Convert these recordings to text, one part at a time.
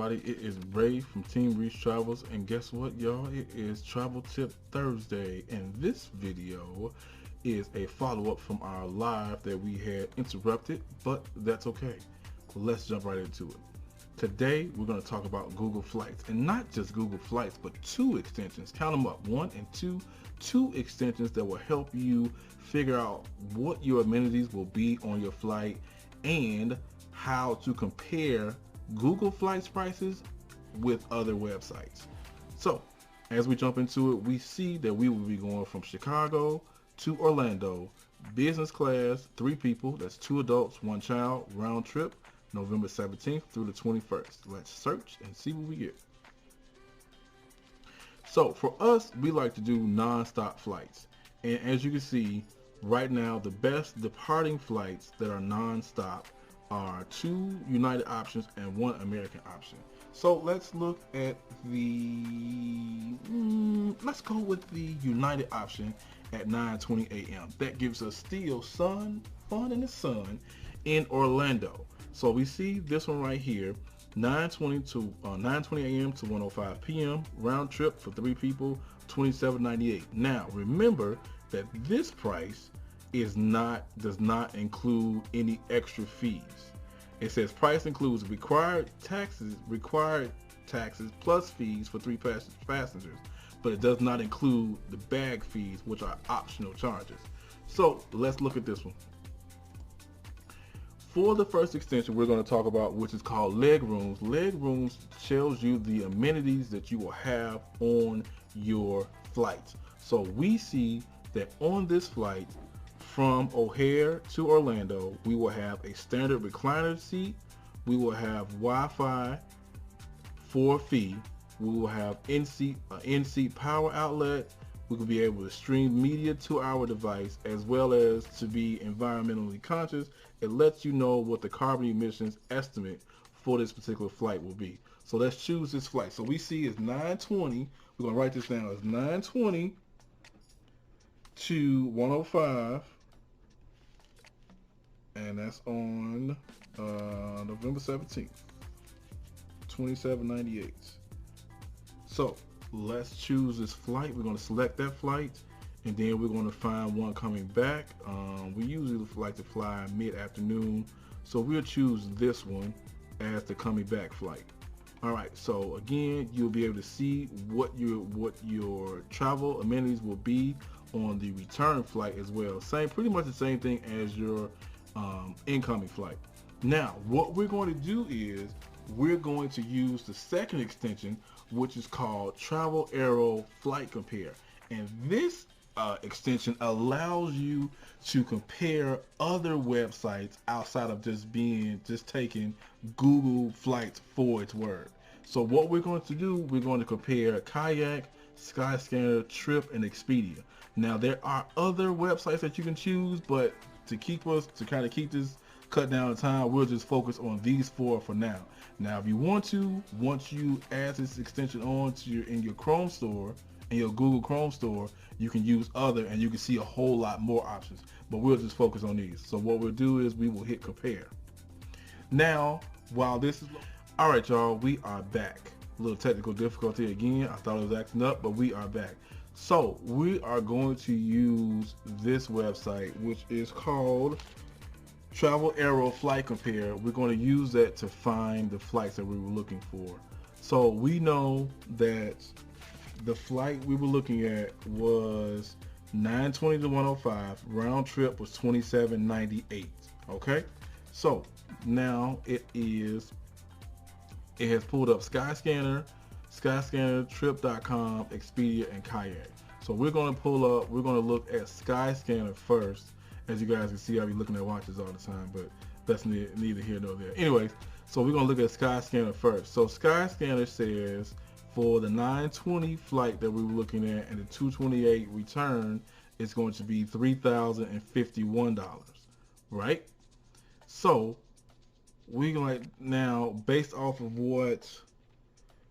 everybody? It is Ray from Team Reach Travels, and guess what, y'all? It is Travel Tip Thursday, and this video is a follow-up from our live that we had interrupted, but that's okay. Let's jump right into it. Today, we're going to talk about Google Flights, and not just Google Flights, but two extensions. Count them up, one and two. Two extensions that will help you figure out what your amenities will be on your flight and how to compare Google Flights prices with other websites. So, as we jump into it, we see that we will be going from Chicago to Orlando, business class, 3 people, that's 2 adults, 1 child, round trip, November 17th through the 21st. Let's search and see what we get. So for us, we like to do non-stop flights. And as you can see, right now, the best departing flights that are non-stop are 2 United options and 1 American option. So let's look at let's go with the United option at 9:20 a.m. That gives us still fun in the sun in Orlando. So we see this one right here, 9:20 a.m. to 1:05 p.m. round trip for 3 people, $27.98. Now remember that this price does not include any extra fees. It says price includes required taxes plus fees for 3 passengers, but it does not include the bag fees, which are optional charges. So let's look at this one. For the first extension we're going to talk about, which is called leg rooms. Leg rooms tells you the amenities that you will have on your flight. So we see that on this flight from O'Hare to Orlando, we will have a standard recliner seat, we will have Wi-Fi for a fee, we will have in-seat power outlet, we will be able to stream media to our device, as well as to be environmentally conscious. It lets you know what the carbon emissions estimate for this particular flight will be. So let's choose this flight. So we see it's 9:20, we're going to write this down, it's 9:20 to 1:05, and that's on November 17th, $27.98. So let's choose this flight. We're going to select that flight, and then we're going to find one coming back. We usually like to fly mid-afternoon, so we'll choose this one as the coming back flight. All right, so again, you'll be able to see what your travel amenities will be on the return flight as well. Pretty much the same thing as your incoming flight. Now, what we're going to do is we're going to use the second extension, which is called Travel Arrow Flight Compare, and this extension allows you to compare other websites outside of just taking Google Flights for its word. So what we're going to do, we're going to compare Kayak, Skyscanner, Trip, and Expedia. Now there are other websites that you can choose, but to kind of keep this cut down the time, we'll just focus on these 4 for now. Now if you want to, once you add this extension on to in your Chrome store, in your Google Chrome store, you can use other and you can see a whole lot more options, but we'll just focus on these. So what we'll do is we will hit compare. Now while this is all right, y'all, we are back. A little technical difficulty again. I thought it was acting up, but we are back. So we are going to use this website, which is called Travel Arrow Flight Compare. We're going to use that to find the flights that we were looking for. So we know that the flight we were looking at was 9:20 to 1:05. Round trip was $27.98. Okay, so now it has pulled up Skyscanner, Trip.com, Expedia, and Kayak. So we're going to look at Skyscanner first. As you guys can see, I'll be looking at watches all the time, but that's neither here nor there. Anyways, so we're going to look at Skyscanner first. So Skyscanner says for the 9:20 flight that we were looking at and the 2:28 return, it's going to be $3,051, right? So we now, based off of what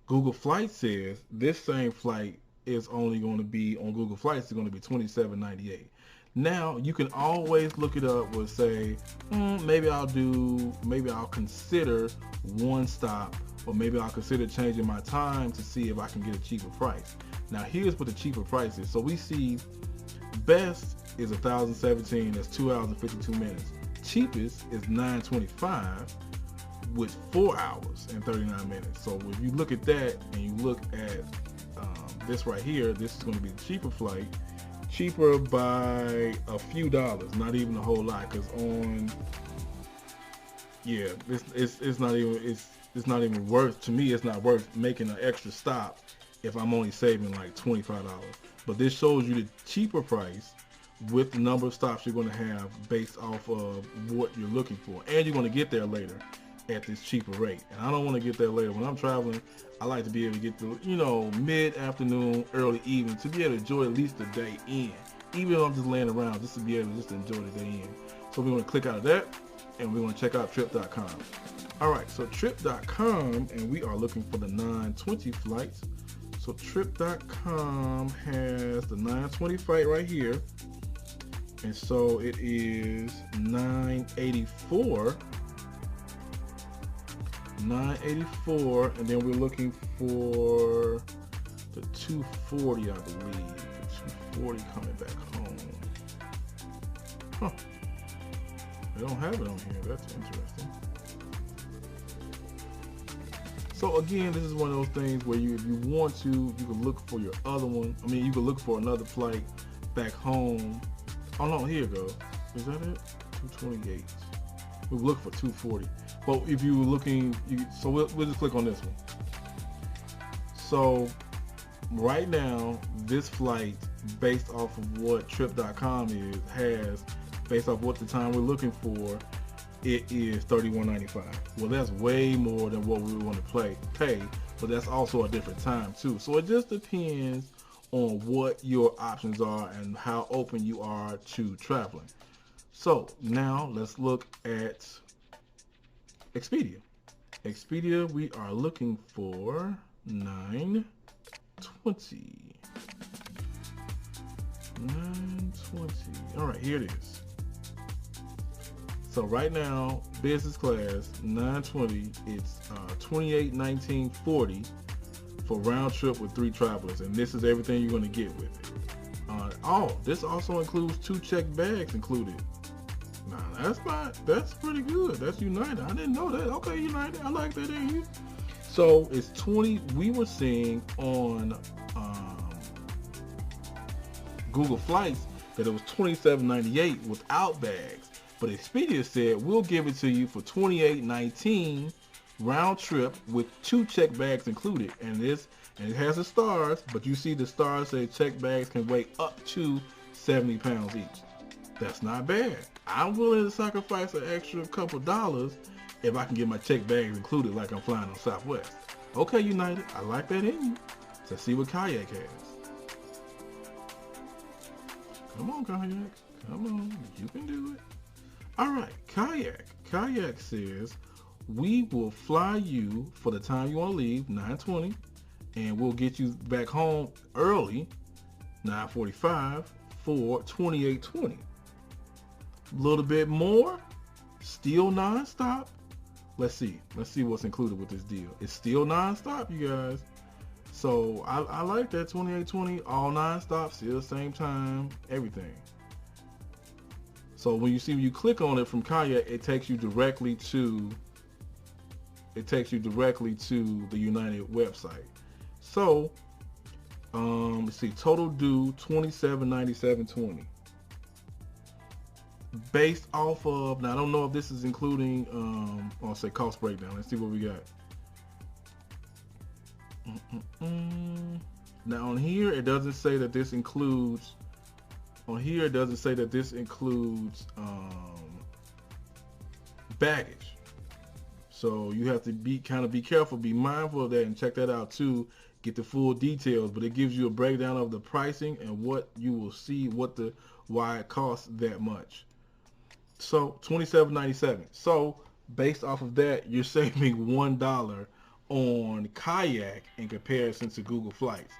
Google Flights says, this same flight is only going to be on Google Flights is going to be $27.98. Now you can always look it up and say, maybe I'll consider one stop or maybe I'll consider changing my time to see if I can get a cheaper price. Now here's what the cheaper price is. So we see best is 1,017, that's 2 hours and 52 minutes. Cheapest is 925 with 4 hours and 39 minutes. So if you look at that and you look at this right here, this is going to be the cheaper flight, cheaper by a few dollars, not even a whole lot, because on, yeah, it's not even worth, to me it's not worth making an extra stop if I'm only saving like $25. But this shows you the cheaper price with the number of stops you're going to have based off of what you're looking for, and you're going to get there later at this cheaper rate. And I don't want to get there later. When I'm traveling, I like to be able to get to, you know, mid-afternoon, early evening, to be able to enjoy at least the day in, even if I'm just laying around, just to be able to just enjoy the day in. So we're going to click out of that and we're going to check out trip.com. all right, so trip.com, and we are looking for the 920 flights. So trip.com has the 920 flight right here, and so it is 984, and then we're looking for the 240, I believe. The 240 coming back home. Huh. They don't have it on here. That's interesting. So again, this is one of those things where if you want to, you can look for your other one. I mean, you can look for another flight back home. Oh no, here you go. Is that it? 228. We'll look for 240. But if you were looking, so we'll just click on this one. So right now, this flight, based off of what trip.com has, based off what the time we're looking for, it is $31.95. Well, that's way more than what we want to pay, but that's also a different time too. So it just depends on what your options are and how open you are to traveling. So now let's look at Expedia. Expedia, we are looking for 920. 920. All right, here it is. So right now, business class 920, it's $28.19.40 for round trip with 3 travelers, and this is everything you're going to get with it. This also includes 2 checked bags included. Now that's pretty good. That's United. I didn't know that. Okay, United, I like that in you. So it's 20. We were seeing on Google Flights that it was $27.98 without bags. But Expedia said, we'll give it to you for $28.19 round trip with 2 check bags included. And it has the stars, but you see the stars say check bags can weigh up to 70 pounds each. That's not bad. I'm willing to sacrifice an extra couple dollars if I can get my check bags included like I'm flying on Southwest. Okay, United, I like that in you. Let's see what Kayak has. Come on, Kayak. Come on, you can do it. All right, Kayak. Kayak says, we will fly you for the time you want to leave, 9:20, and we'll get you back home early, 9:45, for $28.20. A little bit more, still non-stop. Let's see what's included with this deal. It's still non-stop, you guys. So I like that $28.20, all non-stop, still the same time, everything. So when you click on it from Kayak, it takes you directly to the United website. So let's see, total due $27.97.20. Based off of, now I don't know if this is including I'll say cost breakdown. Let's see what we got. Now on here it doesn't say that this includes baggage. So you have to be careful, be mindful of that, and check that out too. Get the full details, but it gives you a breakdown of the pricing and what you will see, why it costs that much. So $27.97. So based off of that, you're saving $1 on Kayak in comparison to Google Flights,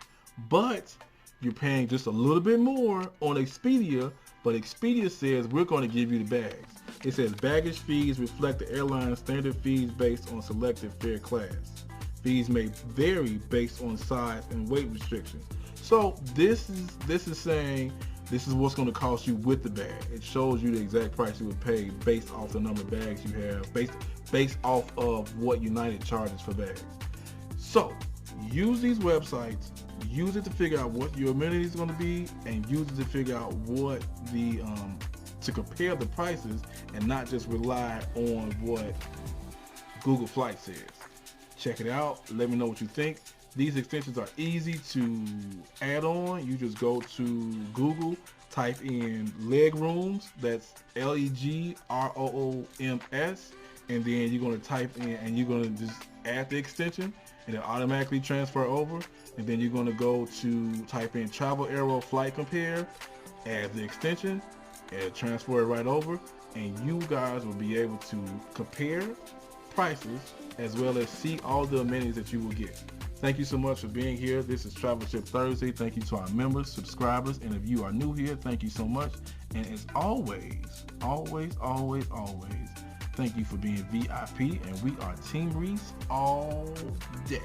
but you're paying just a little bit more on Expedia. But Expedia says we're going to give you the bags. It says baggage fees reflect the airline's standard fees based on selected fare class. Fees may vary based on size and weight restrictions. So this is saying this is what's going to cost you with the bag. It shows you the exact price you would pay based off the number of bags you have, based off of what United charges for bags. So use these websites, use it to figure out what your amenities are going to be, and use it to figure out what the to compare the prices and not just rely on what Google Flights says. Check it out. Let me know what you think. These extensions are easy to add on. You just go to Google, type in leg rooms, that's LEGROOMS, and then you're going to type in and you're going to just add the extension and it'll automatically transfer over. And then you're going to go to type in Travel Arrow Flight Compare, add the extension, and transfer it right over, and you guys will be able to compare prices as well as see all the amenities that you will get. Thank you so much for being here. This is Travel Tip Thursday. Thank you to our members, subscribers, and if you are new here, thank you so much. And as always, thank you for being VIP, and we are Team Reese all day.